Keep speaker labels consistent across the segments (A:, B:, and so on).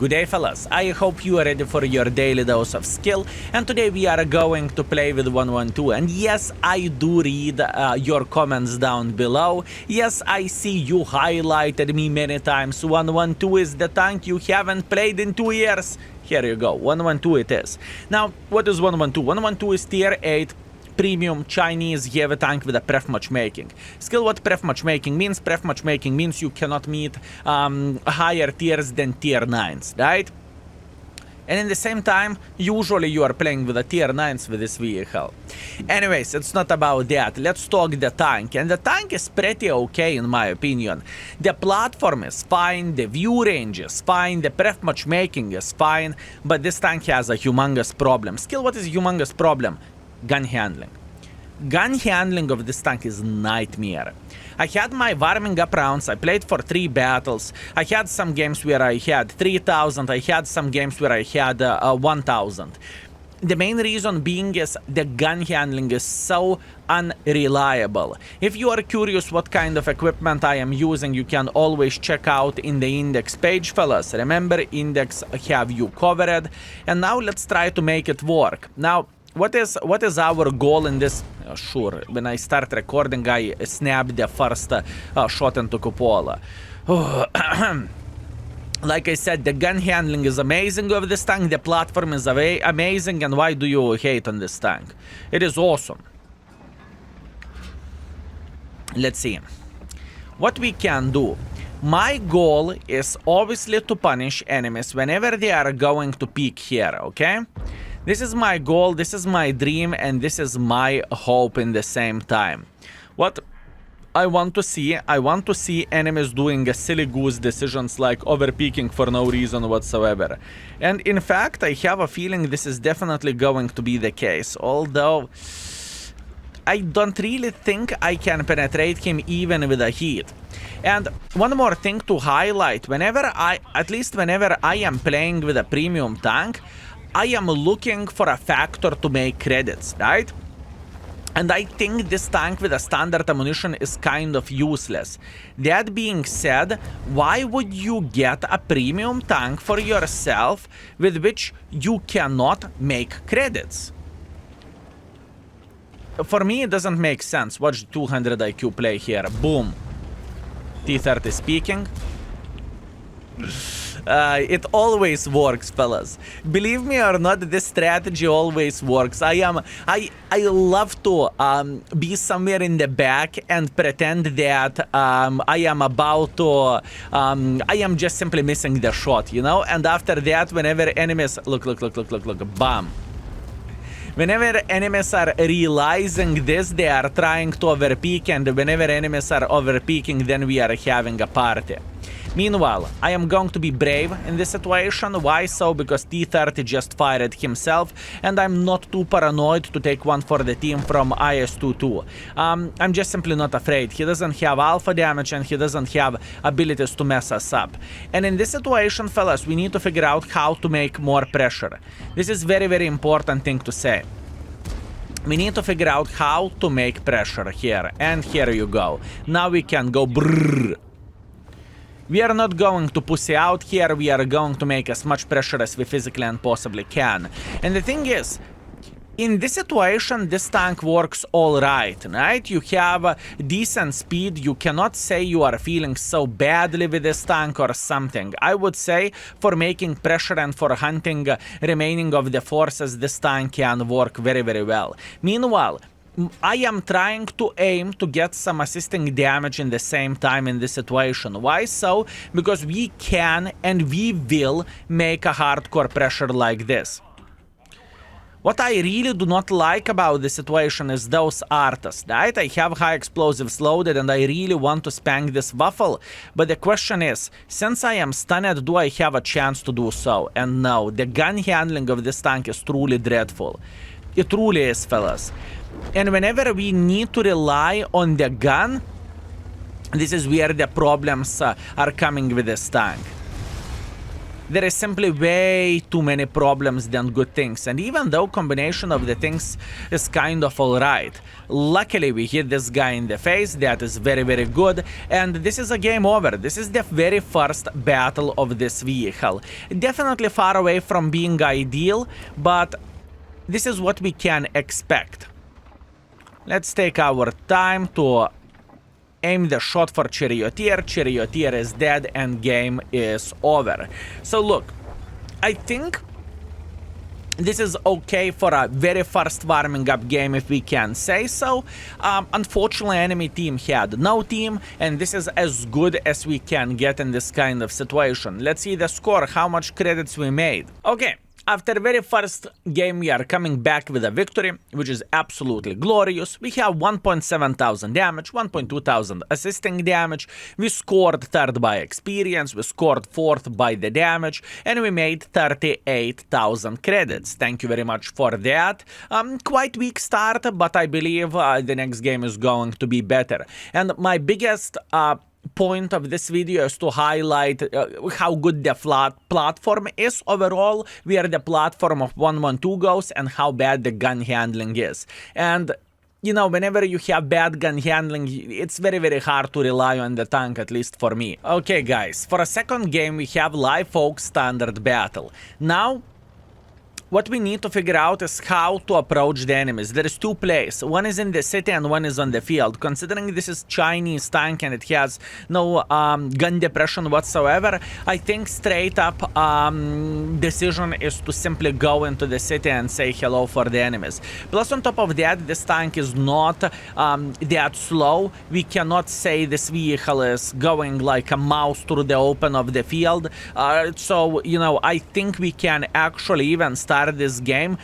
A: Good day, fellas. I hope you are ready for your daily dose of skill, and today we are going to play with 112. And yes, I do read your comments down below. Yes, I see you highlighted me many times. 112 is the tank you haven't played in 2 years. Here you go, 112 it is. Now, what is 112? 112 is tier 8 premium Chinese heavy tank with a pref matchmaking. Skill what pref matchmaking means? Pref matchmaking means you cannot meet higher tiers than tier 9s, right? And in the same time, usually you are playing with the tier 9s with this vehicle. Anyways, it's not about that. Let's talk the tank. And the tank is pretty okay in my opinion. The platform is fine, the view range is fine, the pref matchmaking is fine, but this tank has a humongous problem. Skill what is humongous problem? Gun handling. Gun handling of this tank is nightmare. I had my warming up rounds, I played for 3 battles, I had some games where I had 3000, I had some games where I had 1000. The main reason being is the gun handling is so unreliable. If you are curious what kind of equipment I am using, you can always check out in the index page, fellas. Remember, index have you covered. And now let's try to make it work. Now, what is our goal in this? Sure, when I start recording, I snapped the first shot into cupola. Like I said, the gun handling is amazing of this tank, the platform is amazing, and why do you hate on this tank? It is awesome. Let's see. What we can do. My goal is obviously to punish enemies whenever they are going to peek here, okay? This is my goal, this is my dream, and this is my hope in the same time. What I want to see enemies doing silly goose decisions like overpeaking for no reason whatsoever. And in fact, I have a feeling this is definitely going to be the case, although I don't really think I can penetrate him even with a hit. And one more thing to highlight, whenever I am playing with a premium tank, I am looking for a factor to make credits, right? And I think this tank with a standard ammunition is kind of useless. That being said, why would you get a premium tank for yourself with which you cannot make credits? For me, it doesn't make sense. Watch 200 IQ play here. Boom. T30 speaking. It always works, fellas. Believe me or not, this strategy always works. I love to be somewhere in the back and pretend that I am about to I am just simply missing the shot, you know? And after that, whenever enemies look, bam. Whenever enemies are realizing this, they are trying to overpeak, and whenever enemies are overpeaking, then we are having a party. Meanwhile, I am going to be brave in this situation. Why so? Because T30 just fired himself, and I'm not too paranoid to take one for the team from IS-22. I'm just simply not afraid. He doesn't have alpha damage, and he doesn't have abilities to mess us up. And in this situation, fellas, we need to figure out how to make more pressure. This is very, very important thing to say. We need to figure out how to make pressure here. And here you go. Now we can go brrrr. We are not going to pussy out here, we are going to make as much pressure as we physically and possibly can. And the thing is, in this situation, this tank works alright, right? You have decent speed, you cannot say you are feeling so badly with this tank or something. I would say for making pressure and for hunting remaining of the forces, this tank can work very, very well. Meanwhile, I am trying to aim to get some assisting damage in the same time in this situation. Why so? Because we can and we will make a hardcore pressure like this. What I really do not like about this situation is those artas, right? I have high explosives loaded and I really want to spank this waffle. But the question is, since I am stunned, do I have a chance to do so? And no, the gun handling of this tank is truly dreadful. It truly is, fellas. And whenever we need to rely on the gun, this is where the problems are coming with this tank. There is simply way too many problems than good things, and even though combination of the things is kind of alright, luckily we hit this guy in the face. That is very, very good, and this is a game over. This is the very first battle of this vehicle. Definitely far away from being ideal, but this is what we can expect. Let's take our time to aim the shot for Charioteer. Charioteer is dead and game is over. So look, I think this is okay for a very first warming up game, if we can say so. Unfortunately, enemy team had no team, and this is as good as we can get in this kind of situation. Let's see the score, how much credits we made. Okay. After very first game, we are coming back with a victory, which is absolutely glorious. We have 1.7 thousand damage, 1.2 thousand assisting damage. We scored third by experience, we scored fourth by the damage, and we made 38,000 credits. Thank you very much for that. Quite weak start, but I believe the next game is going to be better. And my biggest point of this video is to highlight how good the platform is overall, where the platform of 112 goes, and how bad the gun handling is. And you know, whenever you have bad gun handling, it's very, very hard to rely on the tank, at least for me. Okay guys, for a second game we have Live Oak Standard Battle. Now, what we need to figure out is how to approach the enemies. There is two plays. One is in the city and one is on the field. Considering this is Chinese tank and it has no gun depression whatsoever, I think straight up decision is to simply go into the city and say hello for the enemies. Plus on top of that, this tank is not that slow. We cannot say this vehicle is going like a mouse through the open of the field. So, you know, I think we can actually even start this game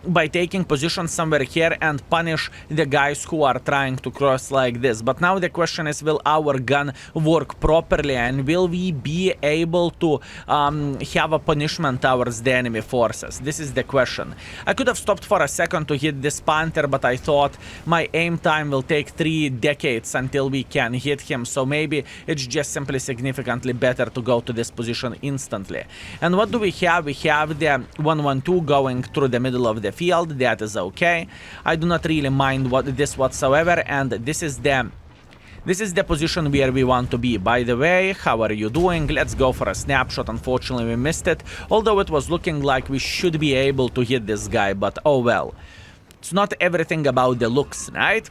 A: by taking position somewhere here and punish the guys who are trying to cross like this. But now the question is, will our gun work properly, and will we be able to have a punishment towards the enemy forces? This is the question. I could have stopped for a second to hit this Panther, but I thought my aim time will take 3 decades until we can hit him, so maybe it's just simply significantly better to go to this position instantly. And what do we have? We have the 112 going through the middle of the field. That is okay. I do not really mind this whatsoever, and this is the position where we want to be. By the way, how are you doing? Let's go for a snapshot. Unfortunately, we missed it, although it was looking like we should be able to hit this guy, but oh well. It's not everything about the looks, right?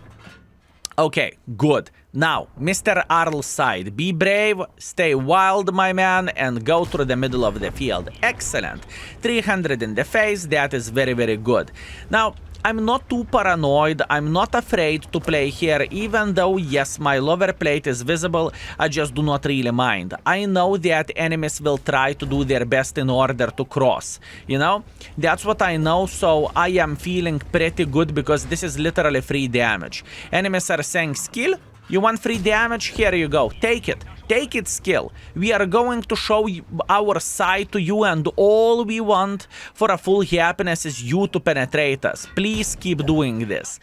A: Okay, good. Now, Mr. Arl's side, be brave, stay wild, my man, and go through the middle of the field. Excellent. 300 in the face, that is very, very good. Now, I'm not too paranoid, I'm not afraid to play here, even though, yes, my lower plate is visible, I just do not really mind. I know that enemies will try to do their best in order to cross, you know? That's what I know, so I am feeling pretty good because this is literally free damage. Enemies are saying, skill? You want free damage? Here you go. Take it. Take it, skill. We are going to show our side to you, and all we want for a full happiness is you to penetrate us. Please keep doing this.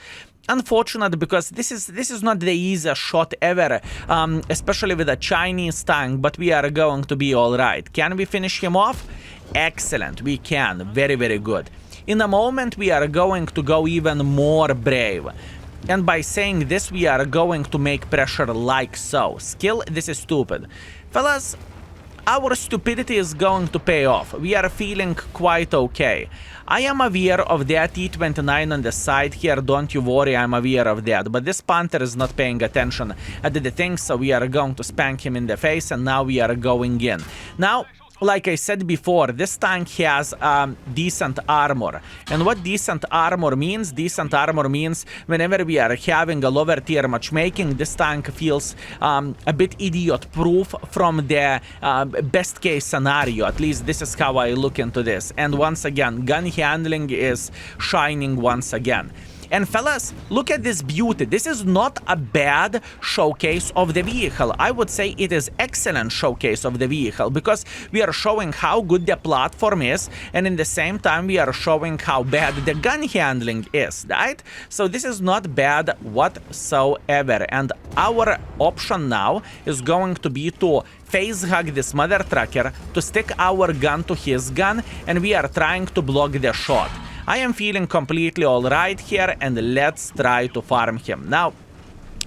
A: Unfortunate, because this is not the easiest shot ever, especially with a Chinese tank, but we are going to be alright. Can we finish him off? Excellent, we can. Very, very good. In a moment, we are going to go even more brave. And by saying this, we are going to make pressure like so. Skill, this is stupid. Fellas, our stupidity is going to pay off. We are feeling quite okay. I am aware of that T-29 on the side here, don't you worry, I'm aware of that. But this Panther is not paying attention at the thing, so we are going to spank him in the face, and now we are going in. Now, like I said before, this tank has decent armor. And what decent armor means? Decent armor means whenever we are having a lower tier matchmaking, this tank feels a bit idiot-proof from the best case scenario. At least this is how I look into this. And once again, gun handling is shining once again. And fellas, look at this beauty. This is not a bad showcase of the vehicle. I would say it is excellent showcase of the vehicle because we are showing how good the platform is, and in the same time we are showing how bad the gun handling is, right? So this is not bad whatsoever. And our option now is going to be to face hug this mother trucker, to stick our gun to his gun, and we are trying to block the shot. I am feeling completely alright here, and let's try to farm him. Now,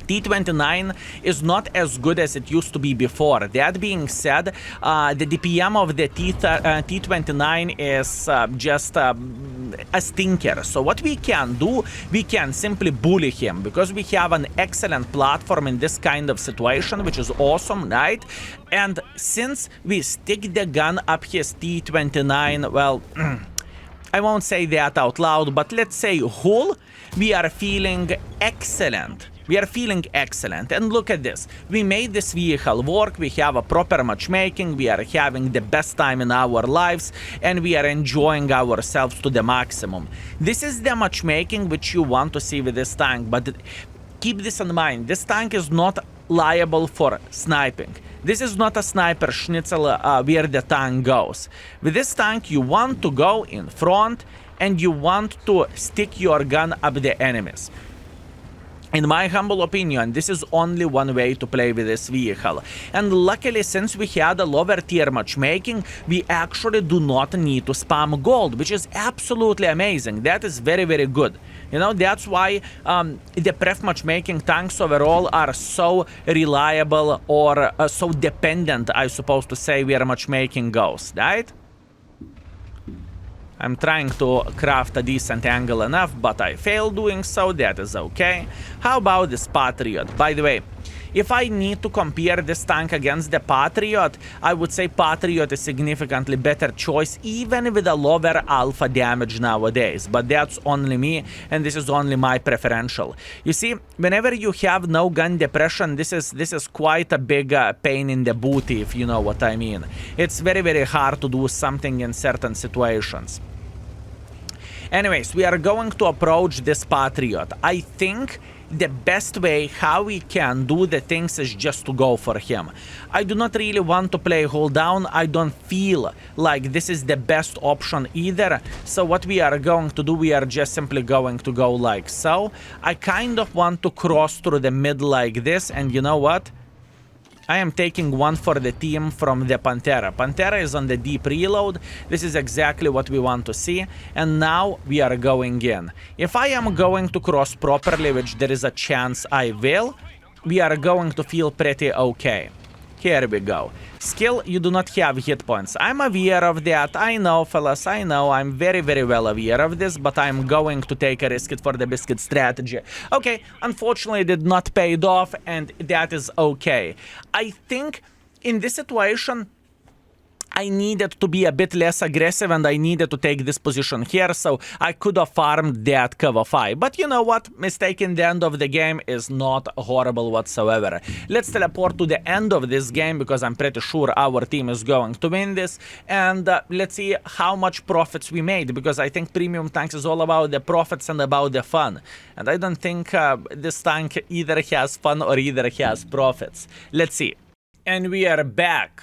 A: T29 is not as good as it used to be before. That being said, the DPM of the T29 is just a stinker. So what we can do, we can simply bully him because we have an excellent platform in this kind of situation, which is awesome, right? And since we stick the gun up his T29, well, I won't say that out loud, but let's say whole, we are feeling excellent. We are feeling excellent. And look at this. We made this vehicle work. We have a proper matchmaking. We are having the best time in our lives. And we are enjoying ourselves to the maximum. This is the matchmaking which you want to see with this tank. But keep this in mind. This tank is not liable for sniping. This is not a sniper schnitzel where the tank goes. With this tank, you want to go in front and you want to stick your gun up the enemies. In my humble opinion, this is only one way to play with this vehicle. And luckily, since we had a lower tier matchmaking, we actually do not need to spam gold, which is absolutely amazing. That is very, very good. You know, that's why the pref matchmaking tanks overall are so reliable or so dependent, I suppose to say, where matchmaking goes, right? I'm trying to craft a decent angle enough, but I failed doing so. That is okay. How about this Patriot? By the way, if I need to compare this tank against the Patriot, I would say Patriot is significantly better choice, even with a lower alpha damage nowadays. But that's only me, and this is only my preferential. You see, whenever you have no gun depression, this is quite a big pain in the booty, if you know what I mean. It's very, very hard to do something in certain situations. Anyways, we are going to approach this Patriot. I think the best way how we can do the things is just to go for him. I do not really want to play hold down. I don't feel like this is the best option either. So what we are going to do, we are just simply going to go like so. I kind of want to cross through the mid like this, and you know what? I am taking one for the team from the Pantera. Pantera is on the deep reload. This is exactly what we want to see. And now we are going in. If I am going to cross properly, which there is a chance I will, we are going to feel pretty okay. Here we go. Skill, you do not have hit points. I'm aware of that. I know, fellas. I know. I'm very, very well aware of this, but I'm going to take a risk it for the biscuit strategy. Okay, unfortunately, it did not pay off, and that is okay. I think in this situation, I needed to be a bit less aggressive, and I needed to take this position here, so I could have farmed that cover 5. But you know what? Mistake in the end of the game is not horrible whatsoever. Let's teleport to the end of this game, because I'm pretty sure our team is going to win this. And let's see how much profits we made, because I think Premium Tanks is all about the profits and about the fun. And I don't think this tank either has fun or either has profits. Let's see. And we are back.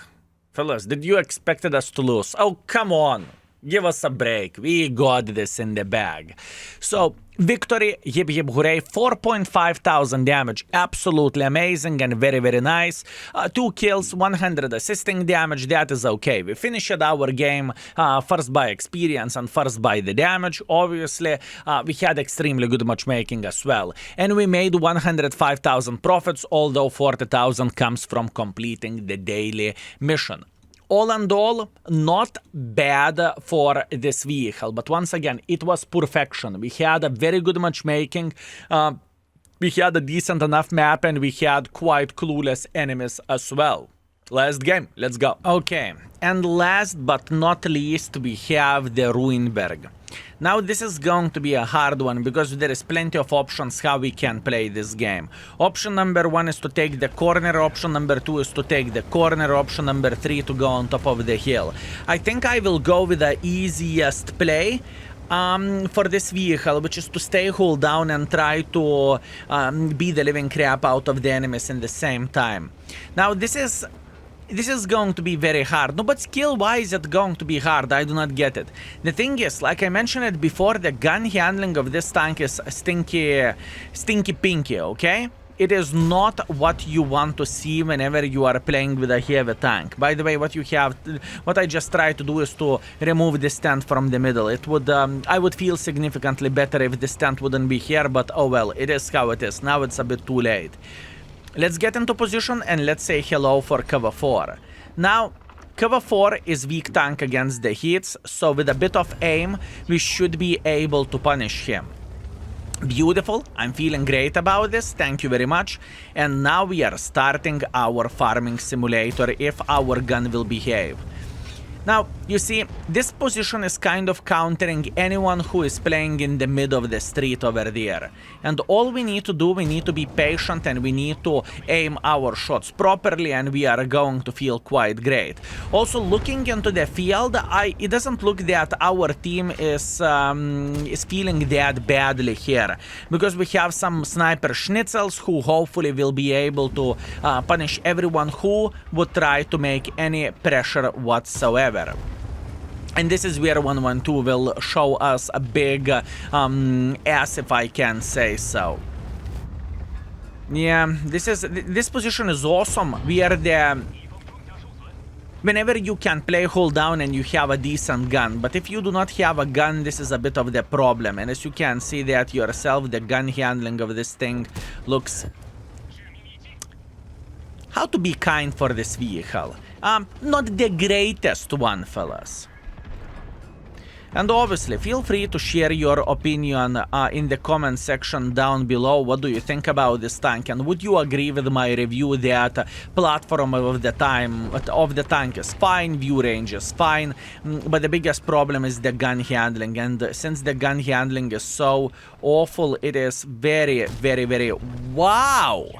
A: Fellas, did you expect us to lose? Oh, come on. Give us a break. We got this in the bag. So, victory, yip yip hooray, 4,500 damage, absolutely amazing and very, very nice. 2 kills, 100 assisting damage, that is okay. We finished our game first by experience and first by the damage. Obviously, we had extremely good matchmaking as well. And we made 105,000 profits, although 40,000 comes from completing the daily mission. All in all, not bad for this vehicle, but once again, it was perfection. We had a very good matchmaking, we had a decent enough map, and we had quite clueless enemies as well. Last game, let's go. Okay, and last but not least, we have the Ruinberg. Now this is going to be a hard one, because there is plenty of options how we can play this game. Option number 1 is to take the corner, option number 2 is to take the corner, option number 3 to go on top of the hill. I think I will go with the easiest play. for this vehicle, which is to stay hold down and try to beat the living crap out of the enemies in the same time. Now this is going to be very hard. No, but skill wise it's going to be hard. I do not get it. The thing is, like I mentioned it before, the gun handling of this tank is stinky pinky, okay? It is not what you want to see whenever you are playing with a heavy tank. By the way, what I just tried to do is to remove this tent from the middle. It would, I would feel significantly better if this tent wouldn't be here, but oh well, it is how it is. Now it's a bit too late. Let's get into position and let's say hello for cover 4. Now, cover 4 is weak tank against the hits, so with a bit of aim, we should be able to punish him. Beautiful, I'm feeling great about this, thank you very much. And now we are starting our farming simulator if our gun will behave. Now, you see, this position is kind of countering anyone who is playing in the mid of the street over there. And all we need to do, we need to be patient and we need to aim our shots properly and we are going to feel quite great. Also, looking into the field, it doesn't look that our team is feeling that badly here. Because we have some sniper schnitzels who hopefully will be able to punish everyone who would try to make any pressure whatsoever. And this is where 112 will show us a big ass, if I can say so. Yeah, this position is awesome. Whenever you can play hold down and you have a decent gun, but if you do not have a gun, this is a bit of the problem. And as you can see that yourself, the gun handling of this thing looks... How to be kind for this vehicle? Not the greatest one, fellas. And obviously, feel free to share your opinion in the comment section down below. What do you think about this tank? And would you agree with my review that platform of the tank is fine, view range is fine, but the biggest problem is the gun handling. And since the gun handling is so awful, it is very, very, very... Wow!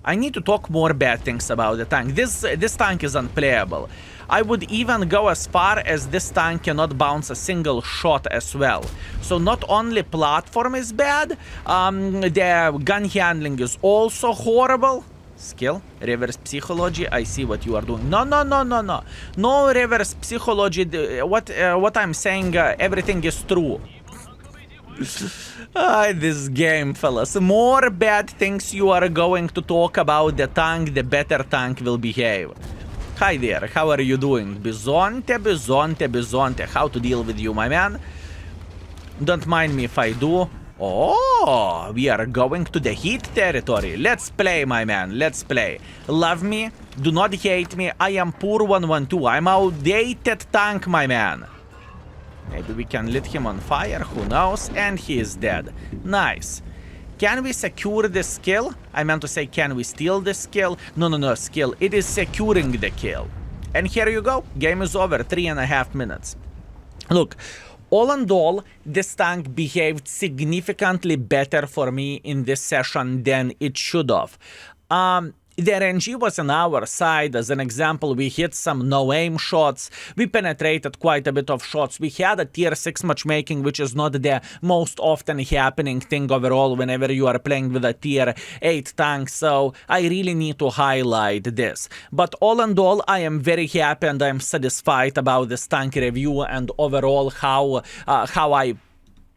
A: I need to talk more bad things about the tank. This tank is unplayable. I would even go as far as this tank cannot bounce a single shot as well. So not only platform is bad, the gun handling is also horrible. Skill, reverse psychology, I see what you are doing. No, no, no, no, no. No reverse psychology, what I'm saying, everything is true. This game, fellas. The more bad things you are going to talk about the tank, the better tank will behave. Hi there, how are you doing? Bizonte, Bizonte, Bizonte. How to deal with you, my man? Don't mind me if I do. Oh, we are going to the heat territory. Let's play, my man, let's play. Love me, do not hate me. I am poor 112. I'm outdated tank, my man. Maybe we can lit him on fire, who knows? And he is dead. Nice. Can we secure this kill? I meant to say, can we steal this kill? No, no, no, skill. It is securing the kill. And here you go. Game is over. 3.5 minutes. Look, all in all, this tank behaved significantly better for me in this session than it should have. The RNG was on our side. As an example, we hit some no-aim shots. We penetrated quite a bit of shots. We had a tier 6 matchmaking, which is not the most often happening thing overall whenever you are playing with a tier 8 tank. So I really need to highlight this. But all in all, I am very happy and I am satisfied about this tank review and overall how I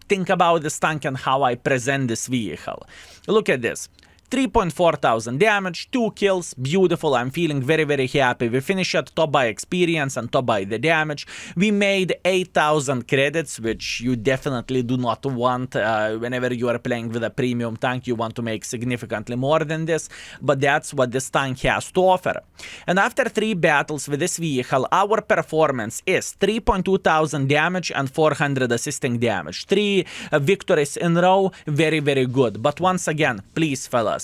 A: think about this tank and how I present this vehicle. Look at this. 3,400 damage, 2 kills, beautiful. I'm feeling very, very happy. We finished at top by experience and top by the damage. We made 8,000 credits, which you definitely do not want. Whenever you are playing with a premium tank, you want to make significantly more than this, but that's what this tank has to offer. And after 3 battles with this vehicle, our performance is 3,200 damage and 400 assisting damage. 3 victories in a row, very, very good. But once again, please, fellas,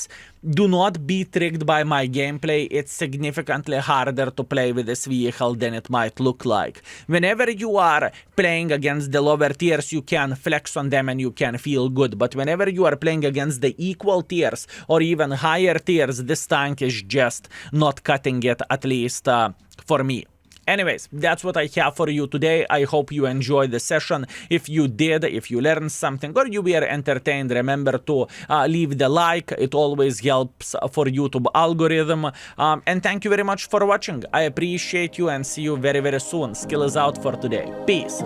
A: do not be tricked by my gameplay. It's significantly harder to play with this vehicle than it might look like. Whenever you are playing against the lower tiers, you can flex on them and you can feel good. But whenever you are playing against the equal tiers or even higher tiers, this tank is just not cutting it, at least for me. Anyways, that's what I have for you today. I hope you enjoyed the session. If you did, if you learned something or you were entertained, remember to leave the like. It always helps for YouTube algorithm. And thank you very much for watching. I appreciate you and see you very, very soon. Skill is out for today. Peace.